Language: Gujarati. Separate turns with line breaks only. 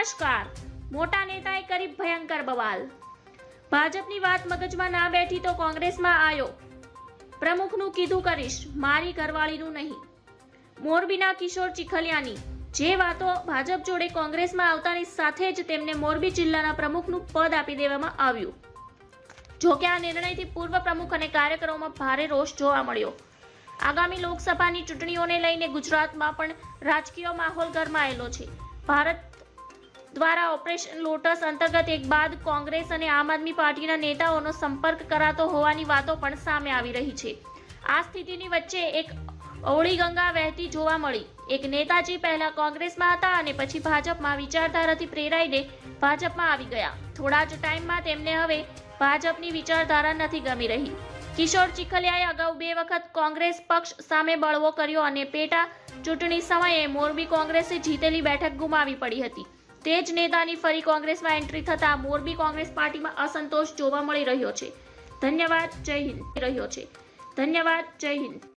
નમસ્કાર, મોટા નેતાએ કરી ભયંકર બવાલ। ભાજપની વાત મગજમાં ના બેઠી તો કોંગ્રેસમાં આવ્યો। પ્રમુખનું કીધું કરીશ, મારી ઘરવાળીનું નહીં। મોરબીના કિશોર ચીખલિયાની જે વાતો ભાજપ જોડે કોંગ્રેસમાં આવતાની સાથે જ તેમને મોરબી જિલ્લાના પ્રમુખનું પદ આપી દેવામાં આવ્યું। જો કે આ નિર્ણયથી પૂર્વ પ્રમુખ અને કાર્યકરોમાં ભારે રોષ જોવા મળ્યો। આગામી લોકસભાની ચૂંટણીઓને લઈને ગુજરાતમાં પણ રાજકીય માહોલ ગરમાયેલો છે। ભારત દ્વારા ઓપરેશન લોટસ અંતર્ગત એક બાદ કોંગ્રેસ અને આમ આદમી પાર્ટીના નેતાઓનો સંપર્ક કરાતો હોવાની વાતો પણ સામે આવી રહી છે। આ સ્થિતિની વચ્ચે એક અવળી ગંગા વહેતી જોવા મળી। એક નેતાજી પહેલા કોંગ્રેસમાં હતા અને પછી ભાજપમાં વિચારધારાથી પ્રેરાઈને ભાજપમાં આવી ગયા। થોડા જ ટાઈમમાં તેમને હવે ભાજપની વિચારધારા નથી ગમી રહી। કિશોર ચીખલિયાએ અગાઉ 2 વખત કોંગ્રેસ પક્ષ સામે બળવો કર્યો અને પેટા ચૂંટણી સમયે મોરબી કોંગ્રેસે જીતેલી બેઠક ગુમાવી પડી હતી। તે જ નેતાની ફરી કોંગ્રેસમાં એન્ટ્રી થતા મોરબી કોંગ્રેસ પાર્ટીમાં અસંતોષ જોવા મળી રહ્યો છે। ધન્યવાદ, જય હિન્દ।